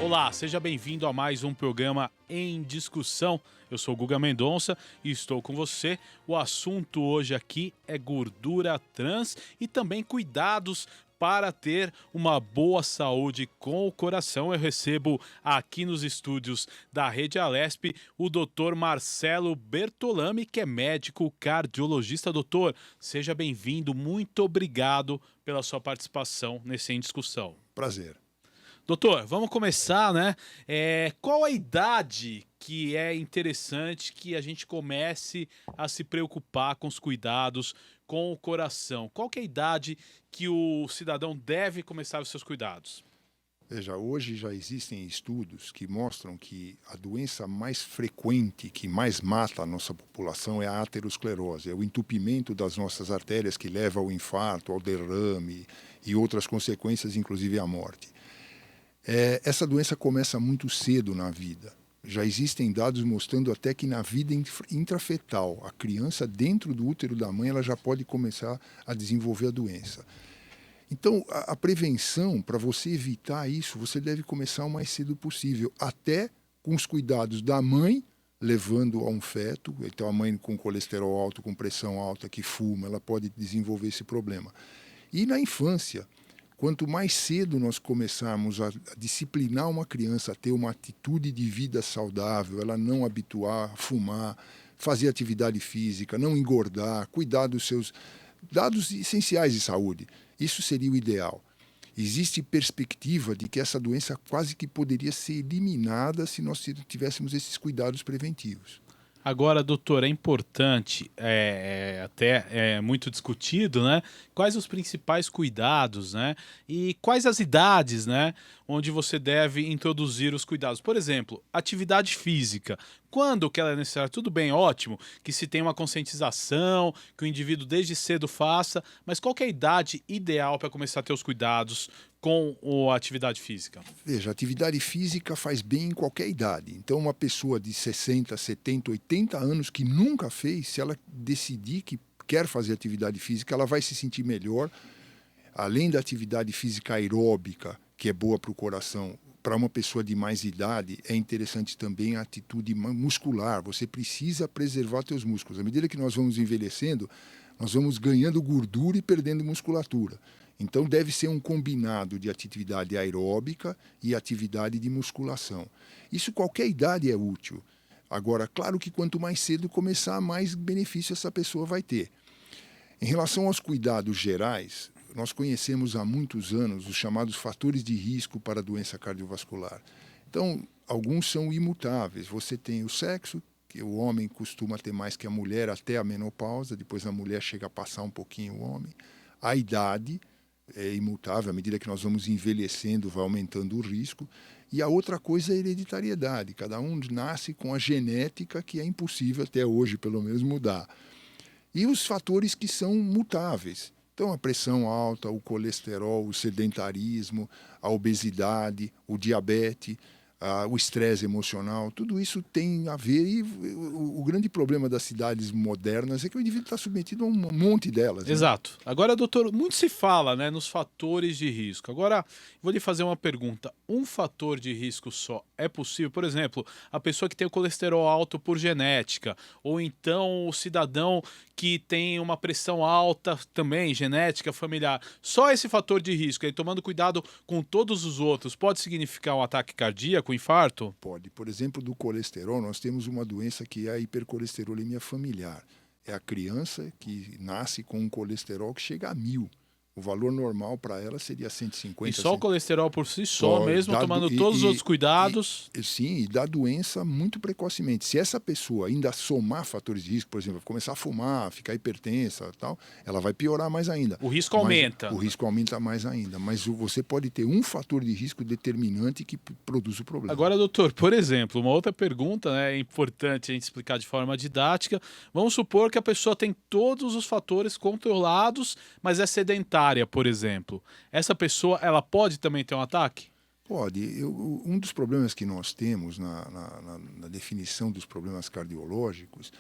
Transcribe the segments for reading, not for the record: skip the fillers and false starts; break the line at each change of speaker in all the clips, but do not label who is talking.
Olá, seja bem-vindo a mais um programa em discussão. Eu sou o Guga Mendonça e estou com você. O assunto hoje aqui é gordura trans e também cuidados para ter uma boa saúde com o coração. Eu recebo aqui nos estúdios da Rede Alesp o Dr. Marcelo Bertolami, que é médico cardiologista. Doutor, seja bem-vindo. Muito obrigado pela sua participação nesse Em Discussão.
Prazer.
Doutor, vamos começar, né? Qual a idade que é interessante que a gente comece a se preocupar com os cuidados com o coração? Qual que é a idade que o cidadão deve começar os seus cuidados?
Veja, hoje já existem estudos que mostram que a doença mais frequente, que mais mata a nossa população é a aterosclerose, é o entupimento das nossas artérias que leva ao infarto, ao derrame e outras consequências, inclusive à morte. Essa doença começa muito cedo na vida. Já existem dados mostrando até que na vida intrafetal, a criança dentro do útero da mãe, ela já pode começar a desenvolver a doença. Então, a prevenção, para você evitar isso, você deve começar o mais cedo possível, até com os cuidados da mãe, levando a um feto. Então, a mãe com colesterol alto, com pressão alta, que fuma, ela pode desenvolver esse problema. E na infância, quanto mais cedo nós começarmos a disciplinar uma criança a ter uma atitude de vida saudável, ela não habituar a fumar, fazer atividade física, não engordar, cuidar dos seus dados essenciais de saúde, isso seria o ideal. Existe perspectiva de que essa doença quase que poderia ser eliminada se nós tivéssemos esses cuidados preventivos.
Agora, doutor, é importante, até é muito discutido, né? Quais os principais cuidados, né? E quais as idades, né? Onde você deve introduzir os cuidados. Por exemplo, atividade física. Quando que ela é necessária? Tudo bem, ótimo, que se tem uma conscientização, que o indivíduo desde cedo faça, mas qual que é a idade ideal para começar a ter os cuidados com a atividade física?
Veja, a atividade física faz bem em qualquer idade. Então, uma pessoa de 60, 70, 80 anos que nunca fez, se ela decidir que quer fazer atividade física, ela vai se sentir melhor. Além da atividade física aeróbica, que é boa para o coração, para uma pessoa de mais idade, é interessante também a atitude muscular. Você precisa preservar seus músculos. À medida que nós vamos envelhecendo, nós vamos ganhando gordura e perdendo musculatura. Então, deve ser um combinado de atividade aeróbica e atividade de musculação. Isso qualquer idade é útil. Agora, claro que quanto mais cedo começar, mais benefício essa pessoa vai ter. Em relação aos cuidados gerais, nós conhecemos há muitos anos os chamados fatores de risco para a doença cardiovascular. Então, alguns são imutáveis. Você tem o sexo, que o homem costuma ter mais que a mulher até a menopausa, depois a mulher chega a passar um pouquinho o homem. A idade é imutável, à medida que nós vamos envelhecendo, vai aumentando o risco. E a outra coisa é a hereditariedade. Cada um nasce com a genética que é impossível até hoje, pelo menos, mudar. E os fatores que são mutáveis. Então, a pressão alta, o colesterol, o sedentarismo, a obesidade, o diabetes, o estresse emocional, tudo isso tem a ver. E o grande problema das cidades modernas é que o indivíduo está submetido a um monte delas.
Exato. Né? Agora, doutor, muito se fala, né, nos fatores de risco. Agora, vou lhe fazer uma pergunta. Um fator de risco só é possível? Por exemplo, a pessoa que tem o colesterol alto por genética, ou então o cidadão que tem uma pressão alta também, genética, familiar. Só esse fator de risco, aí tomando cuidado com todos os outros, pode significar um ataque cardíaco, um infarto?
Pode. Por exemplo, do colesterol, nós temos uma doença que é a hipercolesterolemia familiar. É a criança que nasce com um colesterol que chega a 1000. O valor normal para ela seria 150.
E só o colesterol por si só, mesmo tomando todos os outros cuidados?
Sim, e dá doença muito precocemente. Se essa pessoa ainda somar fatores de risco, por exemplo, começar a fumar, ficar hipertensa e tal, ela vai piorar mais ainda.
O risco aumenta.
O risco aumenta mais ainda. Mas você pode ter um fator de risco determinante que produz o problema.
Agora, doutor, por exemplo, uma outra pergunta, né, é importante a gente explicar de forma didática. Vamos supor que a pessoa tem todos os fatores controlados, mas é sedentária, por exemplo. Essa pessoa, ela pode também ter um ataque?
Pode. Um dos problemas que nós temos na definição dos problemas cardiológicos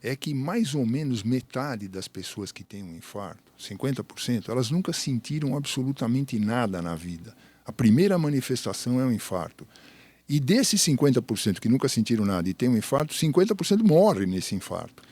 é que mais ou menos metade das pessoas que têm um infarto, 50%, elas nunca sentiram absolutamente nada na vida. A primeira manifestação é o infarto. E desses 50% que nunca sentiram nada e têm um infarto, 50% morre nesse infarto.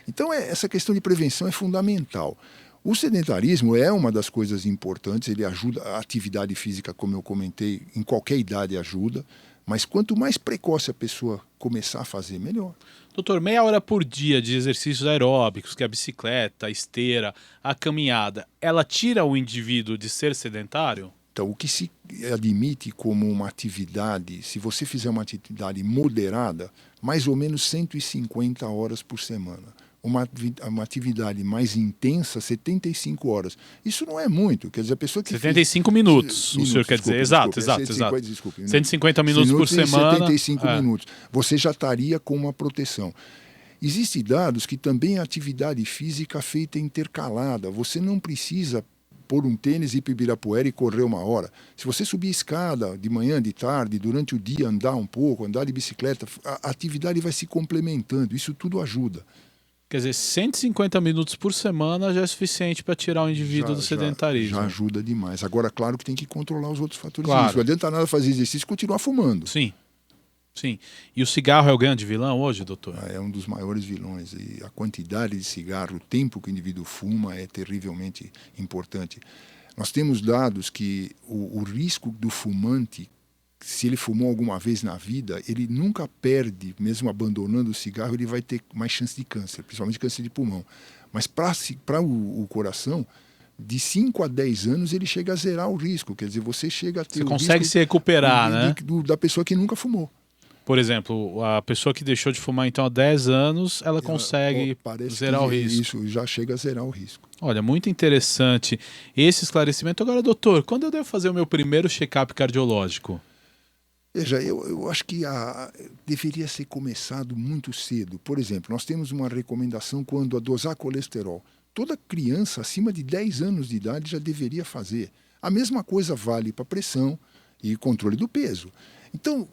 Então, essa questão de prevenção é fundamental. O sedentarismo é uma das coisas importantes, ele ajuda, a atividade física, como eu comentei, em qualquer idade ajuda, mas quanto mais precoce a pessoa começar a fazer, melhor.
Doutor, meia hora por dia de exercícios aeróbicos, que é a bicicleta, a esteira, a caminhada, ela tira o indivíduo de ser sedentário?
Então, o que se admite como uma atividade, se você fizer uma atividade moderada, mais ou menos 150 horas por semana. Uma atividade mais intensa, 75 horas. Isso não é muito, quer dizer, a pessoa que
75 minutos, o senhor quer dizer. Exato. 150 minutos por semana.
75 minutos. Você já estaria com uma proteção. Existem dados que também a atividade física feita intercalada. Você não precisa pôr um tênis, ir para Ibirapuera e correr 1 hora. Se você subir escada de manhã, de tarde, durante o dia andar um pouco, andar de bicicleta, a atividade vai se complementando. Isso tudo ajuda.
Quer dizer, 150 minutos por semana já é suficiente para tirar o indivíduo do sedentarismo.
Já ajuda demais. Agora, claro que tem que controlar os outros fatores.
Claro.
Não adianta nada fazer exercício e continuar fumando.
Sim. E o cigarro é o grande vilão hoje, doutor?
É um dos maiores vilões. E a quantidade de cigarro, o tempo que o indivíduo fuma é terrivelmente importante. Nós temos dados que o risco do fumante, se ele fumou alguma vez na vida, ele nunca perde, mesmo abandonando o cigarro, ele vai ter mais chance de câncer, principalmente câncer de pulmão. Mas para o coração, de 5 a 10 anos ele chega a zerar o risco. Quer dizer, você chega a ter
Você consegue se recuperar, né?
Da pessoa que nunca fumou.
Por exemplo, a pessoa que deixou de fumar então há 10 anos, ela consegue zerar o risco.
Isso, já chega a zerar o risco.
Olha, muito interessante esse esclarecimento. Agora, doutor, quando eu devo fazer o meu primeiro check-up cardiológico?
Veja, eu acho que deveria ser começado muito cedo. Por exemplo, nós temos uma recomendação quando a dosar colesterol. Toda criança acima de 10 anos de idade já deveria fazer. A mesma coisa vale para pressão e controle do peso. Então,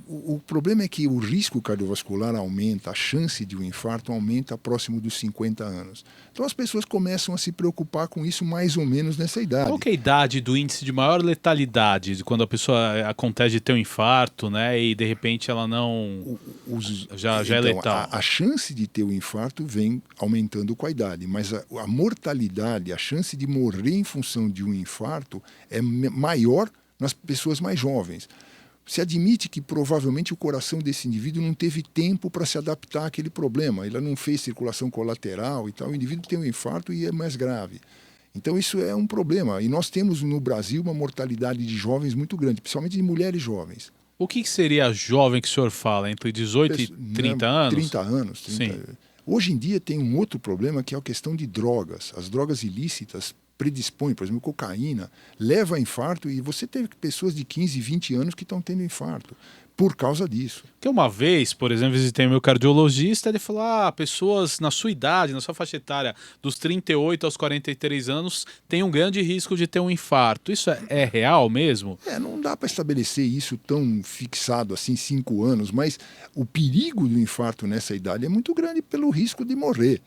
o problema é que o risco cardiovascular aumenta, a chance de um infarto aumenta próximo dos 50 anos. Então, as pessoas começam a se preocupar com isso mais ou menos nessa idade.
Qual que é a idade do índice de maior letalidade, de quando a pessoa acontece de ter um infarto, né, e de repente ela não já é letal?
A chance de ter o infarto vem aumentando com a idade, mas a mortalidade, a chance de morrer em função de um infarto é maior nas pessoas mais jovens. Se admite que provavelmente o coração desse indivíduo não teve tempo para se adaptar àquele problema, ele não fez circulação colateral e tal, o indivíduo tem um infarto e é mais grave. Então isso é um problema, e nós temos no Brasil uma mortalidade de jovens muito grande, principalmente de mulheres jovens.
O que seria jovem que o senhor fala, entre 18 e 30 anos?
30 anos. 30.
Sim.
Hoje em dia tem um outro problema que é a questão de drogas. As drogas ilícitas predispõem, por exemplo, cocaína, leva a infarto e você teve pessoas de 15, 20 anos que estão tendo infarto por causa disso.
Que uma vez, por exemplo, visitei meu cardiologista, ele falou, pessoas na sua idade, na sua faixa etária, dos 38 aos 43 anos, têm um grande risco de ter um infarto. Isso é real mesmo?
Não dá para estabelecer isso tão fixado assim, 5 anos, mas o perigo do infarto nessa idade é muito grande pelo risco de morrer.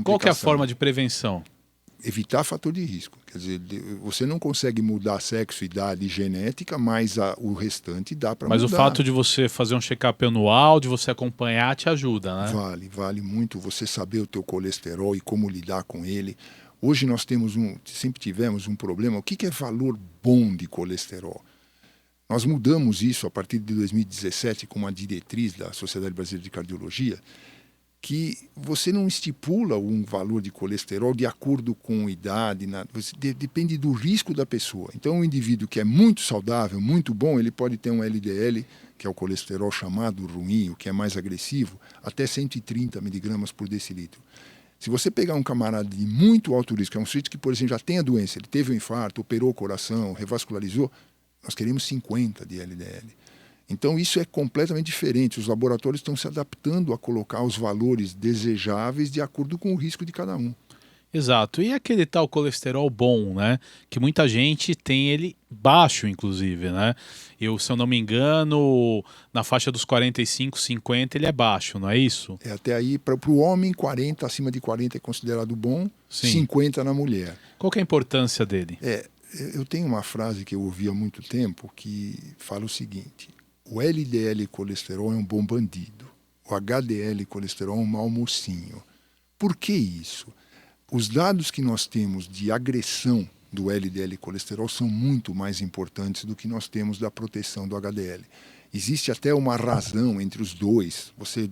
Qual que é a forma de prevenção?
Evitar fator de risco. Quer dizer, você não consegue mudar sexo, idade e genética, mas o restante dá para mudar.
Mas o fato de você fazer um check-up anual, de você acompanhar, te ajuda, né?
Vale muito você saber o teu colesterol e como lidar com ele. Hoje nós sempre tivemos um problema. O que é valor bom de colesterol? Nós mudamos isso a partir de 2017 com uma diretriz da Sociedade Brasileira de Cardiologia, que você não estipula um valor de colesterol de acordo com idade, depende do risco da pessoa. Então, um indivíduo que é muito saudável, muito bom, ele pode ter um LDL, que é o colesterol chamado ruim, o que é mais agressivo, até 130 miligramas por decilitro. Se você pegar um camarada de muito alto risco, é um sujeito que, por exemplo, já tem a doença, ele teve um infarto, operou o coração, revascularizou, nós queremos 50 de LDL. Então, isso é completamente diferente. Os laboratórios estão se adaptando a colocar os valores desejáveis de acordo com o risco de cada um.
Exato. E aquele tal colesterol bom, né? Que muita gente tem ele baixo, inclusive, né? Se eu não me engano, na faixa dos 45, 50, ele é baixo, não é isso?
Até aí, para o homem, 40, acima de 40 é considerado bom, sim. 50 na mulher.
Qual que é a importância dele?
eu tenho uma frase que eu ouvi há muito tempo que fala o seguinte: o LDL colesterol é um bom bandido, o HDL colesterol é um mau mocinho. Por que isso? Os dados que nós temos de agressão do LDL colesterol são muito mais importantes do que nós temos da proteção do HDL. Existe até uma razão entre os dois. Você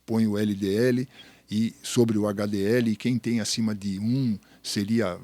põe o LDL e sobre o HDL, e quem tem acima de 1 seria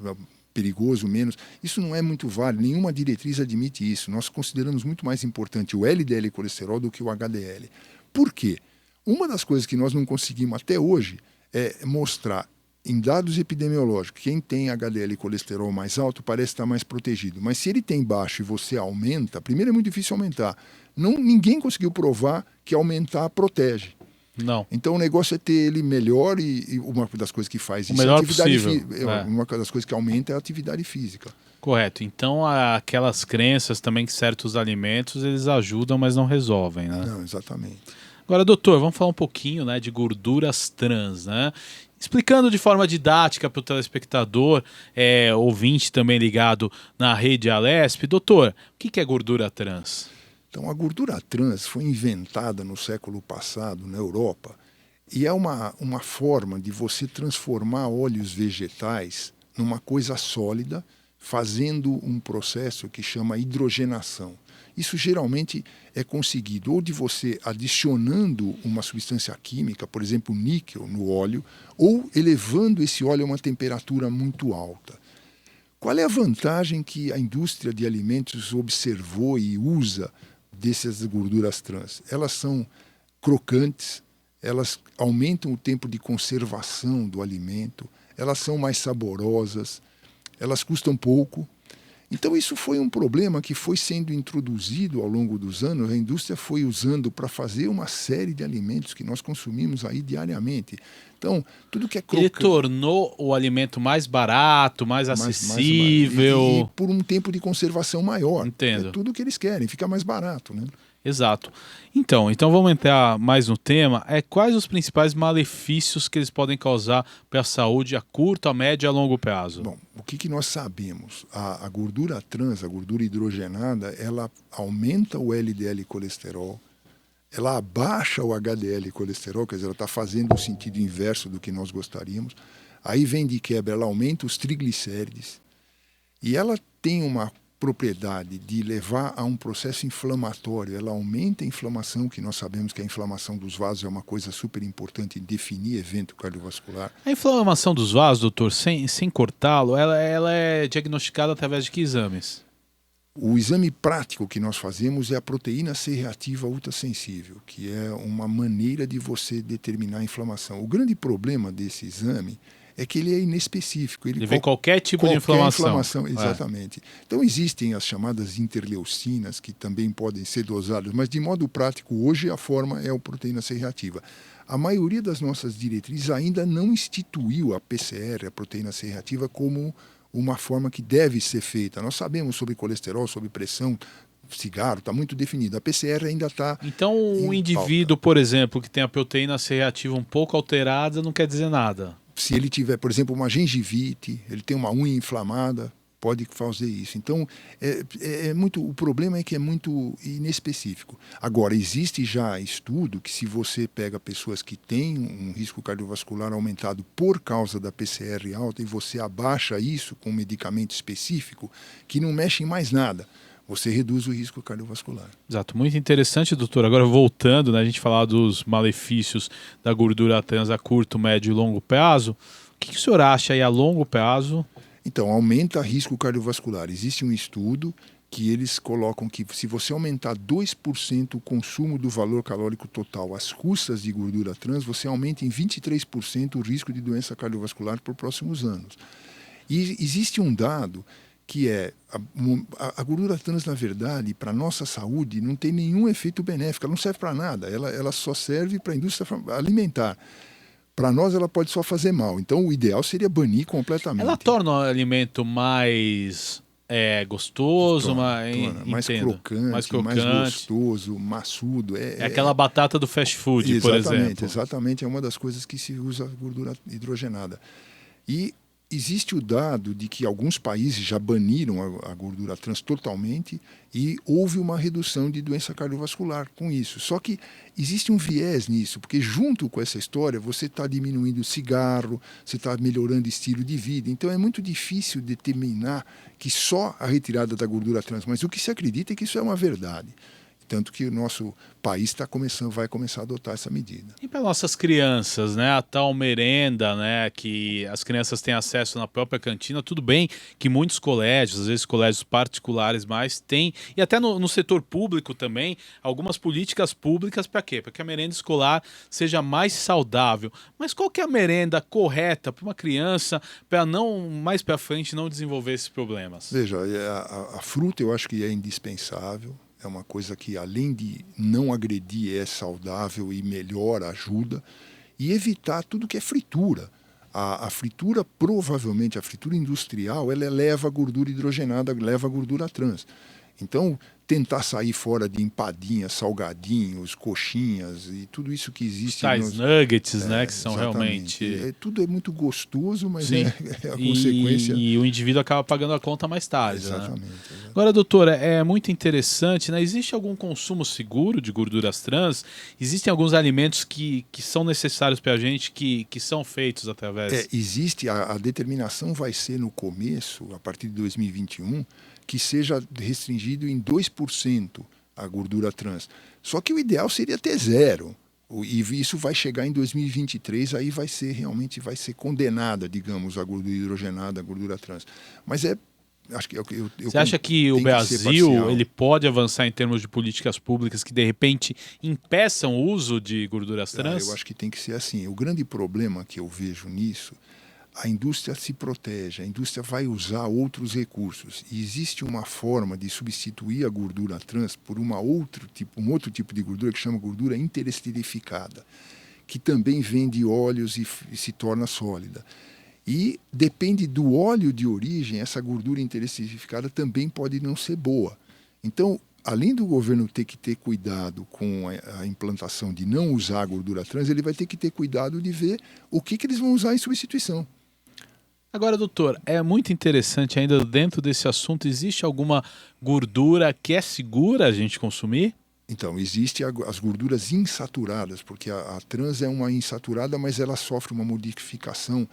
perigoso, menos. Isso não é muito válido, nenhuma diretriz admite isso. Nós consideramos muito mais importante o LDL colesterol do que o HDL. Por quê? Uma das coisas que nós não conseguimos até hoje é mostrar em dados epidemiológicos, quem tem HDL e colesterol mais alto parece estar mais protegido. Mas se ele tem baixo e você aumenta, primeiro é muito difícil aumentar. Ninguém conseguiu provar que aumentar protege.
Não.
Então o negócio é ter ele melhor e uma das coisas que faz isso
melhor
é atividade
possível.
Uma das coisas que aumenta é a atividade física.
Correto. Então, aquelas crenças também que certos alimentos, eles ajudam, mas não resolvem, né?
Não, exatamente.
Agora, doutor, vamos falar um pouquinho, né, de gorduras trans, né? Explicando de forma didática para o telespectador, ouvinte também ligado na rede Alesp. Doutor, o que é gordura trans?
Então, a gordura trans foi inventada no século passado na Europa e é uma forma de você transformar óleos vegetais numa coisa sólida, fazendo um processo que chama hidrogenação. Isso geralmente é conseguido ou de você adicionando uma substância química, por exemplo, níquel no óleo, ou elevando esse óleo a uma temperatura muito alta. Qual é a vantagem que a indústria de alimentos observou e usa dessas gorduras trans? Elas são crocantes, elas aumentam o tempo de conservação do alimento, elas são mais saborosas, elas custam pouco. Então isso foi um problema que foi sendo introduzido ao longo dos anos, a indústria foi usando para fazer uma série de alimentos que nós consumimos aí diariamente. Então, tudo que é crocante...
Ele tornou o alimento mais barato, mais acessível...
E por um tempo de conservação maior.
Entendo.
É tudo que eles querem, fica mais barato, né?
Exato. Então vamos entrar mais no tema. Quais os principais malefícios que eles podem causar para a saúde a curto, a médio e a longo prazo?
Bom, o que nós sabemos? A gordura trans, a gordura hidrogenada, ela aumenta o LDL colesterol, ela abaixa o HDL colesterol, quer dizer, ela está fazendo o sentido inverso do que nós gostaríamos. Aí vem de quebra, ela aumenta os triglicérides e ela tem uma propriedade de levar a um processo inflamatório, ela aumenta a inflamação, que nós sabemos que a inflamação dos vasos é uma coisa super importante em definir evento cardiovascular.
A inflamação dos vasos, doutor, sem cortá-lo, ela é diagnosticada através de que exames?
O exame prático que nós fazemos é a proteína C reativa ultrassensível, que é uma maneira de você determinar a inflamação. O grande problema desse exame é que ele é inespecífico.
Ele vê qualquer tipo de inflamação.
Exatamente. Então existem as chamadas interleucinas, que também podem ser dosadas, mas de modo prático, hoje a forma é a proteína C reativa. A maioria das nossas diretrizes ainda não instituiu a PCR, a proteína C reativa, como uma forma que deve ser feita. Nós sabemos sobre colesterol, sobre pressão, cigarro, está muito definido. A PCR ainda está...
Então, um indivíduo, por exemplo, que tem a proteína C reativa um pouco alterada, não quer dizer nada.
Se ele tiver, por exemplo, uma gengivite, ele tem uma unha inflamada, pode fazer isso. Então, o problema é que é muito inespecífico. Agora, existe já estudo que se você pega pessoas que têm um risco cardiovascular aumentado por causa da PCR alta e você abaixa isso com um medicamento específico, que não mexe em mais nada, você reduz o risco cardiovascular.
Exato, muito interessante, doutor. Agora voltando, né, a gente falar dos malefícios da gordura trans a curto, médio e longo prazo, o que o senhor acha aí a longo prazo?
Então, aumenta risco cardiovascular. Existe um estudo que eles colocam que se você aumentar 2% o consumo do valor calórico total às custas de gordura trans, você aumenta em 23% o risco de doença cardiovascular por próximos anos. E existe um dado que é a gordura trans, na verdade, para a nossa saúde, não tem nenhum efeito benéfico, ela não serve para nada, ela só serve para a indústria alimentar. Para nós, ela pode só fazer mal. Então, o ideal seria banir completamente.
Ela torna o alimento mais gostoso,
mais crocante, mais gostoso, maçudo.
É aquela batata do fast food, por exemplo.
Exatamente, é uma das coisas que se usa gordura hidrogenada. E existe o dado de que alguns países já baniram a gordura trans totalmente e houve uma redução de doença cardiovascular com isso. Só que existe um viés nisso, porque junto com essa história você está diminuindo o cigarro, você está melhorando o estilo de vida. Então é muito difícil determinar que só a retirada da gordura trans, mas o que se acredita é que isso é uma verdade. Tanto que o nosso país vai começar a adotar essa medida.
E para nossas crianças, né? A tal merenda, né? Que as crianças têm acesso na própria cantina. Tudo bem que muitos colégios, às vezes colégios particulares mais, têm, e até no setor público também, algumas políticas públicas para quê? Para que a merenda escolar seja mais saudável. Mas qual que é a merenda correta para uma criança para não, mais para frente, não desenvolver esses problemas?
Veja, a fruta eu acho que é indispensável. É uma coisa que, além de não agredir, é saudável e melhora, ajuda. E evitar tudo que é fritura. A fritura, provavelmente, a fritura industrial, ela leva gordura hidrogenada, leva gordura trans. Então, tentar sair fora de empadinhas, salgadinhos, coxinhas e tudo isso que existe.
Tais nuggets, né? Que são
exatamente.
realmente...
Tudo é muito gostoso, mas
Sim.
é a consequência...
E o indivíduo acaba pagando a conta mais tarde.
Exatamente.
Né? Agora, doutora, é muito interessante, né? Existe algum consumo seguro de gorduras trans? Existem alguns alimentos que são necessários para a gente, que são feitos através...
Existe, a determinação vai ser no começo, a partir de 2021, que seja restringido em 2% a gordura trans. Só que o ideal seria ter zero. E isso vai chegar em 2023, aí vai ser condenada, digamos, a gordura hidrogenada, a gordura trans. Mas acho que
Você acha que o Brasil ele pode avançar em termos de políticas públicas que de repente impeçam o uso de gorduras trans?
Eu acho que tem que ser assim. O grande problema que eu vejo nisso, a indústria se protege, a indústria vai usar outros recursos. E existe uma forma de substituir a gordura trans por um outro tipo de gordura que chama gordura interesterificada, que também vem de óleos e se torna sólida. E depende do óleo de origem, essa gordura interesterificada também pode não ser boa. Então, além do governo ter que ter cuidado com a implantação de não usar a gordura trans, ele vai ter que ter cuidado de ver o que eles vão usar em substituição.
Agora, doutor, é muito interessante ainda dentro desse assunto, existe alguma gordura que é segura a gente consumir?
Então, existe as gorduras insaturadas, porque a trans é uma insaturada, mas ela sofre uma modificação.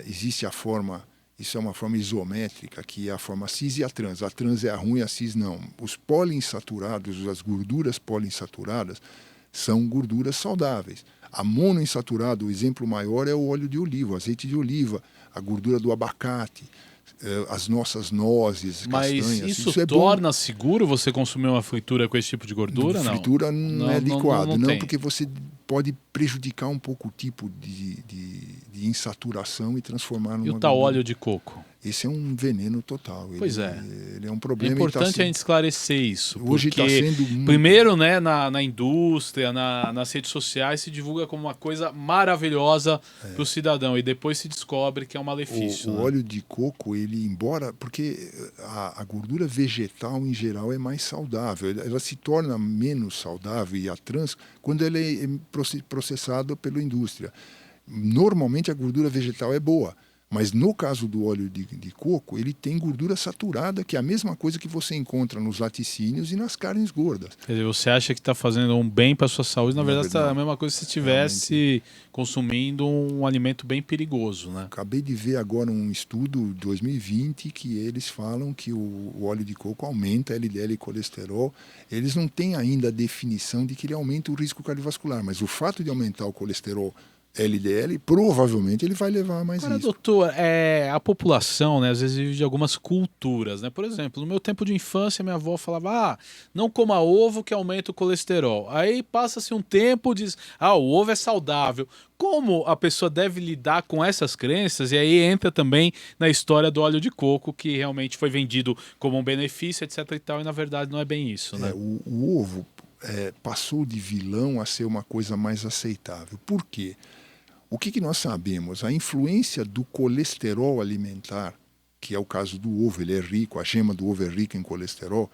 Existe a forma, isso é uma forma isométrica, que é a forma cis e a trans. A trans é a ruim, a cis não. Os poliinsaturados, as gorduras poliinsaturadas, são gorduras saudáveis. A monoinsaturada, o exemplo maior é o óleo de oliva, o azeite de oliva, a gordura do abacate, as nossas nozes, castanhas.
Mas isso torna seguro você consumir uma fritura com esse tipo de gordura?
Fritura não é adequado,
não
porque você pode prejudicar um pouco o tipo de insaturação e transformar numa
E o tal óleo de coco?
Esse é um veneno total.
Pois
ele é um problema.
É importante a gente esclarecer isso.
Hoje está sendo muito...
Primeiro, né, na indústria, nas redes sociais, se divulga como uma coisa maravilhosa para o cidadão. E depois se descobre que é um malefício.
O óleo de coco, porque a gordura vegetal, em geral, é mais saudável. Ela se torna menos saudável, e a trans, quando ela é processada pela indústria. Normalmente, a gordura vegetal é boa. Mas no caso do óleo de coco, ele tem gordura saturada, que é a mesma coisa que você encontra nos laticínios e nas carnes gordas.
Quer dizer, você acha que está fazendo um bem para a sua saúde, na verdade é a mesma coisa se estivesse consumindo um alimento bem perigoso, né?
Acabei de ver agora um estudo de 2020 que eles falam que o óleo de coco aumenta LDL e colesterol. Eles não têm ainda a definição de que ele aumenta o risco cardiovascular, mas o fato de aumentar o colesterol LDL, provavelmente ele vai levar a mais risco.
Doutor, a população, né, às vezes vive de algumas culturas, né? Por exemplo, no meu tempo de infância, minha avó falava, não coma ovo que aumenta o colesterol. Aí passa-se um tempo, diz, o ovo é saudável. Como a pessoa deve lidar com essas crenças? E aí entra também na história do óleo de coco, que realmente foi vendido como um benefício, etc e tal, e na verdade não é bem isso, né?
O ovo passou de vilão a ser uma coisa mais aceitável. Por quê? O que nós sabemos? A influência do colesterol alimentar, que é o caso do ovo, ele é rico, a gema do ovo é rica em colesterol,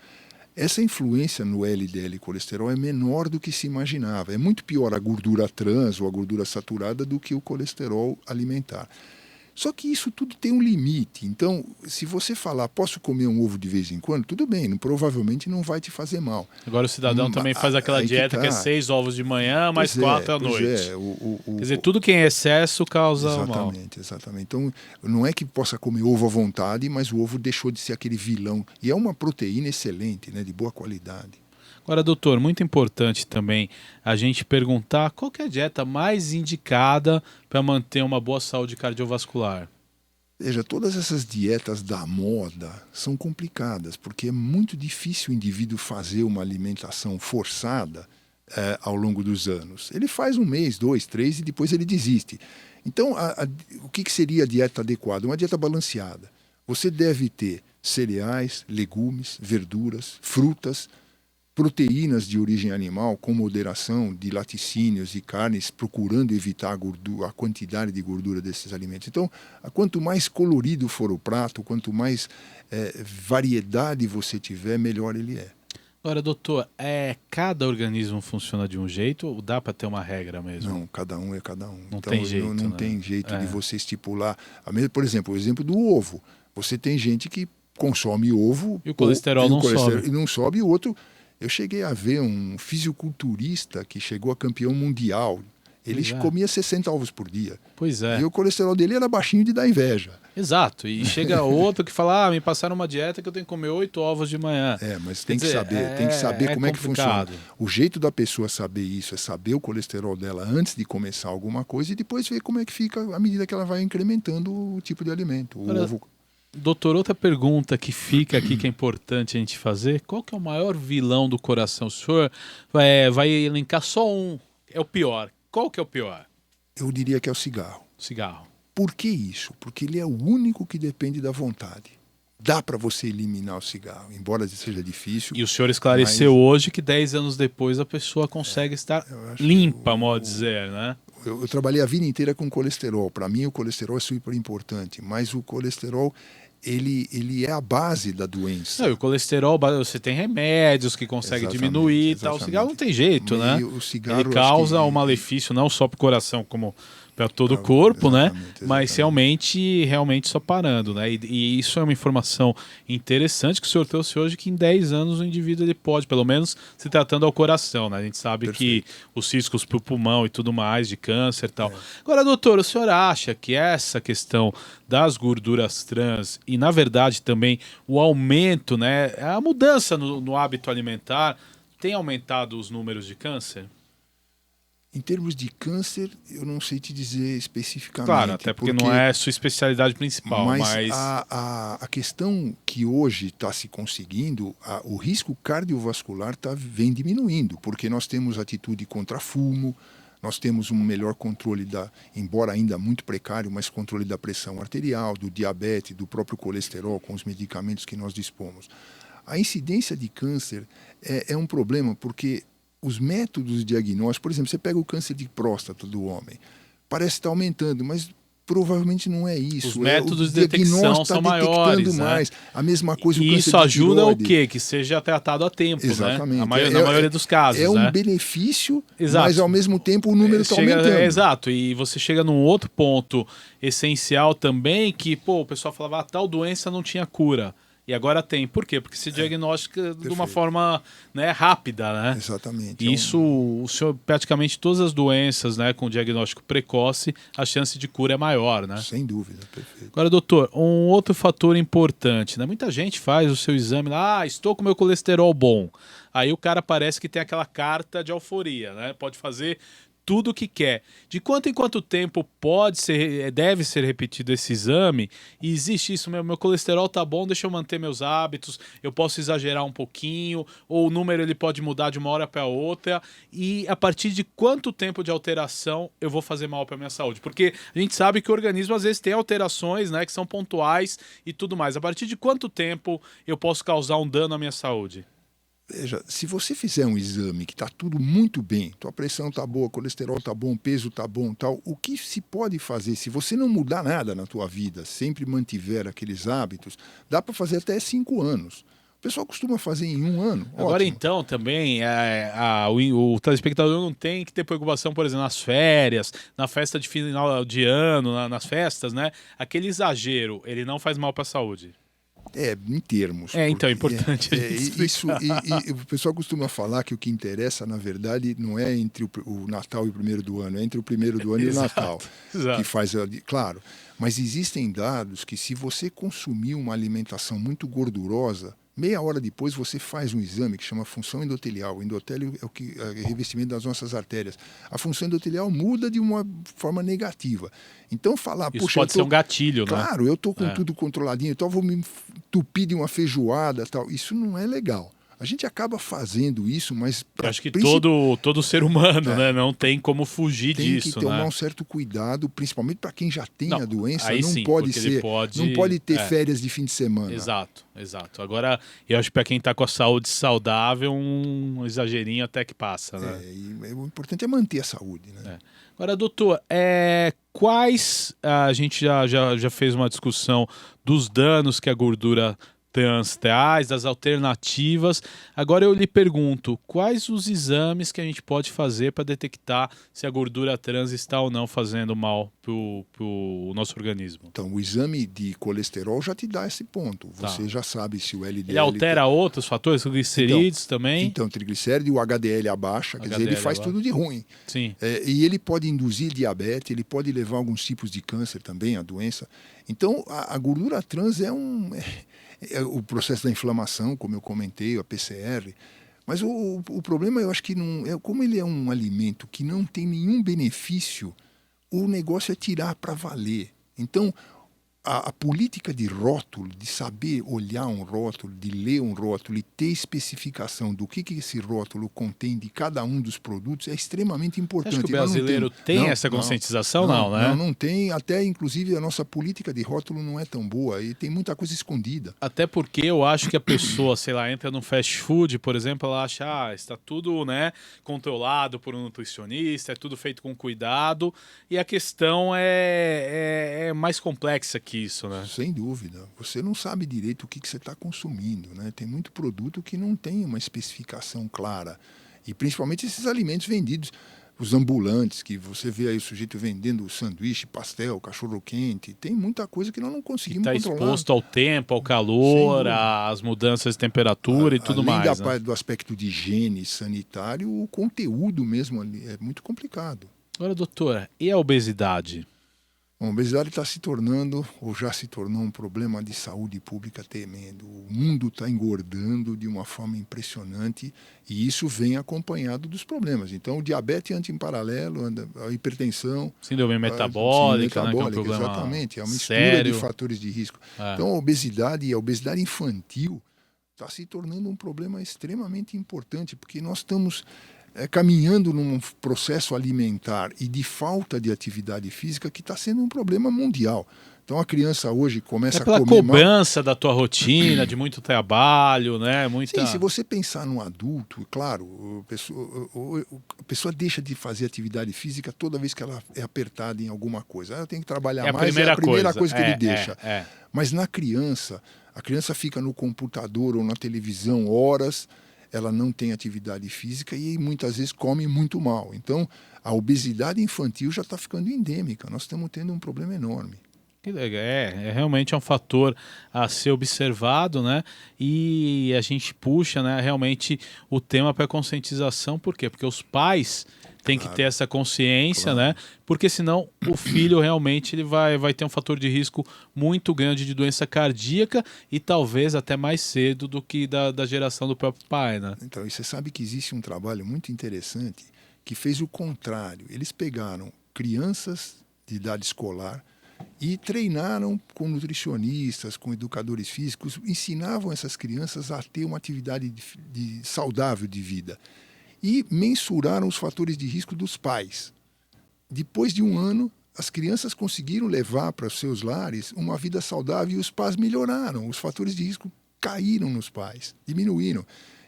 essa influência no LDL e colesterol é menor do que se imaginava. É muito pior a gordura trans ou a gordura saturada do que o colesterol alimentar. Só que isso tudo tem um limite. Então, se você falar, posso comer um ovo de vez em quando, tudo bem, provavelmente não vai te fazer mal.
Agora o cidadão também faz aquela dieta que é 6 ovos de manhã, mais 4 à noite. Quer dizer, tudo que é em excesso causa mal.
Exatamente. Então, não é que possa comer ovo à vontade, mas o ovo deixou de ser aquele vilão. E é uma proteína excelente, né, de boa qualidade.
Agora, doutor, muito importante também a gente perguntar qual que é a dieta mais indicada para manter uma boa saúde cardiovascular.
Veja, todas essas dietas da moda são complicadas, porque é muito difícil o indivíduo fazer uma alimentação forçada ao longo dos anos. Ele faz 1 mês, 2, 3 e depois ele desiste. Então, o que seria a dieta adequada? Uma dieta balanceada. Você deve ter cereais, legumes, verduras, frutas, proteínas de origem animal com moderação de laticínios e carnes, procurando evitar a quantidade de gordura desses alimentos. Então, quanto mais colorido for o prato, quanto mais variedade você tiver, melhor ele é.
Agora, doutor, cada organismo funciona de um jeito ou dá para ter uma regra mesmo?
Não, cada um é cada um.
Não tem jeito,
não
né?
tem jeito de você estipular. Por exemplo, o exemplo do ovo. Você tem gente que consome ovo
e o colesterol não sobe.
E não sobe, e o outro... Eu cheguei a ver um fisiculturista que chegou a campeão mundial. Ele comia 60 ovos por dia.
Pois é.
E o colesterol dele era baixinho de dar inveja.
Exato. E chega outro que fala, me passaram uma dieta que eu tenho que comer 8 ovos de manhã.
Mas tem que saber como é que funciona. O jeito da pessoa saber isso é saber o colesterol dela antes de começar alguma coisa e depois ver como é que fica à medida que ela vai incrementando o tipo de alimento. O ovo...
Doutor, outra pergunta que fica aqui que é importante a gente fazer, qual que é o maior vilão do coração? O senhor vai elencar só um, é o pior. Qual que é o pior?
Eu diria que é o cigarro.
Cigarro.
Por que isso? Porque ele é o único que depende da vontade. Dá para você eliminar o cigarro, embora seja difícil.
E o senhor esclareceu hoje que 10 anos depois a pessoa consegue estar limpa, modo de dizer, né?
Eu trabalhei a vida inteira com colesterol. Para mim o colesterol é super importante, mas o colesterol... Ele é a base da doença.
Não, e o colesterol, você tem remédios que conseguem diminuir e tal. O cigarro não tem jeito, né?
O cigarro,
ele causa um malefício não só para o coração, como para todo o corpo, né? Mas realmente só parando, né? E isso é uma informação interessante que o senhor trouxe hoje, que em 10 anos o indivíduo ele pode, pelo menos se tratando ao coração, né? A gente sabe que os riscos para o pulmão e tudo mais, de câncer e tal. Agora, doutor, o senhor acha que essa questão das gorduras trans e, na verdade, também o aumento, né? A mudança no hábito alimentar tem aumentado os números de câncer?
Em termos de câncer, eu não sei te dizer especificamente.
Claro, até porque não é sua especialidade principal. Mas
a questão que hoje está se conseguindo, o risco cardiovascular vem diminuindo, porque nós temos atitude contra fumo, nós temos um melhor controle embora ainda muito precário, mas controle da pressão arterial, do diabetes, do próprio colesterol, com os medicamentos que nós dispomos. A incidência de câncer é um problema, porque os métodos de diagnóstico, por exemplo, você pega o câncer de próstata do homem, parece estar aumentando, mas provavelmente não é isso.
Os métodos de detecção são maiores, né?
Mais. A mesma coisa
e
o câncer
isso ajuda
de tireoide.
O quê? Que seja tratado a tempo,
exatamente.
Né? Na maioria dos casos,
é
né?
um benefício,
exato.
Mas ao mesmo tempo o número está aumentando.
Exato, e você chega num outro ponto essencial também, que o pessoal falava, tal doença não tinha cura. E agora tem. Por quê? Porque se diagnostica de uma forma, né, rápida, né?
Exatamente.
E isso, o senhor, praticamente todas as doenças, né, com diagnóstico precoce, a chance de cura é maior, né?
Sem dúvida, perfeito.
Agora, doutor, um outro fator importante, né? Muita gente faz o seu exame lá, estou com meu colesterol bom. Aí o cara parece que tem aquela carta de alforria, né? Pode fazer tudo o que quer. De quanto em quanto tempo deve ser repetido esse exame? E existe isso, meu colesterol tá bom, deixa eu manter meus hábitos, eu posso exagerar um pouquinho, ou o número ele pode mudar de uma hora para outra, e a partir de quanto tempo de alteração eu vou fazer mal para minha saúde? Porque a gente sabe que o organismo às vezes tem alterações, né, que são pontuais e tudo mais. A partir de quanto tempo eu posso causar um dano à minha saúde?
Veja, se você fizer um exame que está tudo muito bem, tua pressão está boa, colesterol está bom, peso está bom, tal, o que se pode fazer, se você não mudar nada na tua vida, sempre mantiver aqueles hábitos, dá para fazer até 5 anos. pessoal costuma fazer em 1 ano.
Agora
ótimo.
então também o telespectador não tem que ter preocupação, por exemplo, nas férias, na festa de final de ano, nas festas, né? Aquele exagero, ele não faz mal para a saúde.
Em termos.
Então é importante a gente
isso, e o pessoal costuma falar que o que interessa, na verdade, não é entre o Natal e o primeiro do ano, é entre o primeiro do ano e o Natal.
Exato.
Que faz, claro, mas existem dados que se você consumir uma alimentação muito gordurosa, meia hora depois você faz um exame que chama função endotelial. O endotélio é o revestimento das nossas artérias. A função endotelial muda de uma forma negativa. Então falar...
Isso pode ser um gatilho, né?
Claro, eu estou com tudo controladinho, então vou me entupir de uma feijoada, tal. Isso não é legal. A gente acaba fazendo isso, mas...
Eu acho que todo ser humano, né, não tem como fugir
tem
disso.
Tem que tomar um certo cuidado, principalmente para quem já tem a doença.
Aí
não
sim,
pode
ser,
não pode ter férias de fim de semana.
Exato. Agora, eu acho que para quem está com a saúde saudável, um exagerinho até que passa, né?
O importante é manter a saúde, né?
Agora, doutor, quais... A gente já fez uma discussão dos danos que a gordura trans traz, das alternativas. Agora eu lhe pergunto, quais os exames que a gente pode fazer para detectar se a gordura trans está ou não fazendo mal para o nosso organismo?
Então, o exame de colesterol já te dá esse ponto. Você já sabe se o LDL...
Ele altera outros fatores, glicerídeos também?
Então, triglicérides, o HDL abaixa, quer dizer, ele faz tudo de ruim.
Sim.
E ele pode induzir diabetes, ele pode levar a alguns tipos de câncer também, a doença. Então, a gordura trans é o processo da inflamação, como eu comentei, a PCR. Mas o problema, eu acho que não é como ele é um alimento que não tem nenhum benefício, o negócio é tirar para valer. Então, a política de rótulo, de saber olhar um rótulo, de ler um rótulo e ter especificação do que esse rótulo contém de cada um dos produtos é extremamente importante.
Acho que o brasileiro tem essa conscientização, né?
Não tem. Até, inclusive, a nossa política de rótulo não é tão boa e tem muita coisa escondida.
Até porque eu acho que a pessoa, sei lá, entra num fast food, por exemplo, ela acha, está tudo, né, controlado por um nutricionista, é tudo feito com cuidado, e a questão é mais complexa que isso, né?
Sem dúvida. Você não sabe direito o que você está consumindo, né? Tem muito produto que não tem uma especificação clara. E principalmente esses alimentos vendidos, os ambulantes, que você vê aí o sujeito vendendo sanduíche, pastel, cachorro-quente. Tem muita coisa que nós não conseguimos controlar.
Está exposto ao tempo, ao calor, às mudanças de temperatura e tudo mais.
Além do aspecto de higiene sanitário, o conteúdo mesmo ali é muito complicado.
Agora, doutora, e a obesidade?
A obesidade está se tornando, ou já se tornou, um problema de saúde pública tremendo. O mundo está engordando de uma forma impressionante e isso vem acompanhado dos problemas. Então, o diabetes anda em paralelo, a hipertensão...
Síndrome metabólica, né, que é um problema
exatamente, é uma mistura
sério
de fatores de risco. Então, a obesidade infantil está se tornando um problema extremamente importante, porque nós estamos... caminhando num processo alimentar e de falta de atividade física que está sendo um problema mundial. Então a criança hoje começa a comer mal.
Pela cobrança da tua rotina, de muito trabalho, né?
Sim, se você pensar num adulto, claro, a pessoa deixa de fazer atividade física toda vez que ela é apertada em alguma coisa. Ela tem que trabalhar mais, é a primeira coisa que ele deixa. Mas na criança, a criança fica no computador ou na televisão horas, ela não tem atividade física e muitas vezes come muito mal. Então, a obesidade infantil já está ficando endêmica. Nós estamos tendo um problema enorme.
Realmente é um fator a ser observado, né? E a gente puxa, né, realmente o tema para conscientização. Por quê? Porque os pais têm que ter essa consciência, né? Porque senão o filho realmente ele vai ter um fator de risco muito grande de doença cardíaca e talvez até mais cedo do que da geração do próprio pai, né?
Então, e você sabe que existe um trabalho muito interessante que fez o contrário. Eles pegaram crianças de idade escolar e treinaram com nutricionistas, com educadores físicos, ensinavam essas crianças a ter uma atividade saudável de vida e mensuraram os fatores de risco dos pais. Depois de um ano, as crianças conseguiram levar para os seus lares uma vida saudável e os pais melhoraram, os fatores de risco caíram nos pais, diminuíram.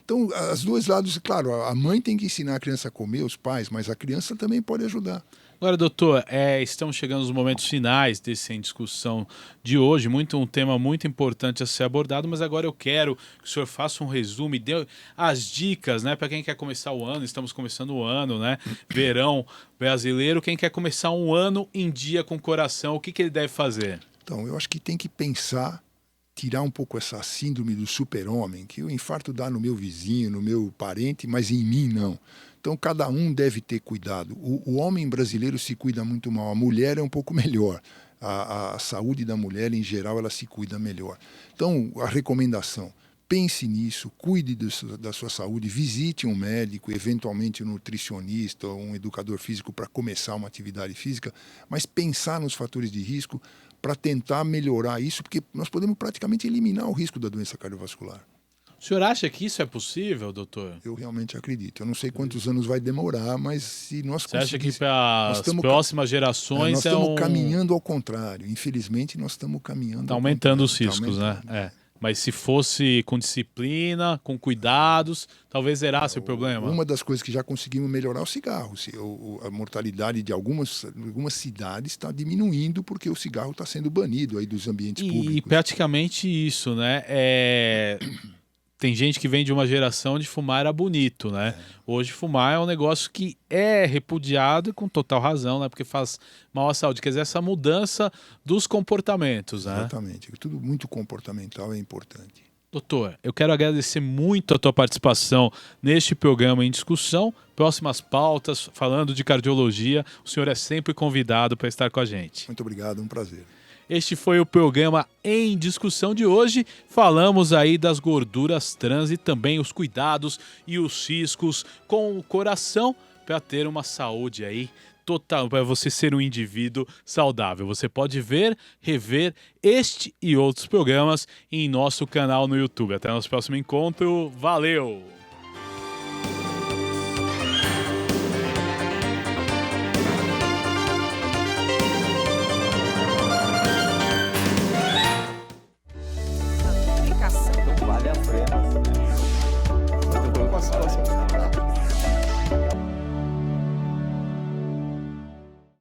Então, os dois lados, claro, a mãe tem que ensinar a criança a comer, os pais, mas a criança também pode ajudar.
Agora, doutor, estamos chegando nos momentos finais desse Em Discussão de hoje, um tema muito importante a ser abordado, mas agora eu quero que o senhor faça um resumo e dê as dicas, né, para quem quer começar o ano. Estamos começando o ano, né, verão brasileiro. Quem quer começar um ano em dia com o coração, o que ele deve fazer?
Então, eu acho que tem que pensar, tirar um pouco essa síndrome do super-homem, que o infarto dá no meu vizinho, no meu parente, mas em mim não. Então, cada um deve ter cuidado. O homem brasileiro se cuida muito mal, a mulher é um pouco melhor. A saúde da mulher, em geral, ela se cuida melhor. Então, a recomendação, pense nisso, cuide da sua saúde, visite um médico, eventualmente um nutricionista ou um educador físico para começar uma atividade física, mas pensar nos fatores de risco para tentar melhorar isso, porque nós podemos praticamente eliminar o risco da doença cardiovascular.
O senhor acha que isso é possível, doutor?
Eu realmente acredito. Eu não sei quantos anos vai demorar, mas se nós
Você acha que para as próximas gerações
nós estamos caminhando ao contrário. Infelizmente, nós estamos caminhando
Está aumentando os riscos, né? Mas se fosse com disciplina, com cuidados, talvez zerasse o problema.
Uma das coisas que já conseguimos melhorar é o cigarro. A mortalidade de algumas cidades está diminuindo porque o cigarro está sendo banido aí dos ambientes públicos.
E praticamente isso, né? Tem gente que vem de uma geração de fumar era bonito, né? Hoje fumar é um negócio que é repudiado e com total razão, né? Porque faz mal à saúde. Quer dizer, essa mudança dos comportamentos, né?
Exatamente. Tudo muito comportamental é importante.
Doutor, eu quero agradecer muito a tua participação neste programa Em Discussão. Próximas pautas, falando de cardiologia, o senhor é sempre convidado para estar com a gente.
Muito obrigado, um prazer.
Este foi o programa Em Discussão de hoje. Falamos aí das gorduras trans e também os cuidados e os riscos com o coração para ter uma saúde aí total, para você ser um indivíduo saudável. Você pode ver, rever este e outros programas em nosso canal no YouTube. Até nosso próximo encontro. Valeu!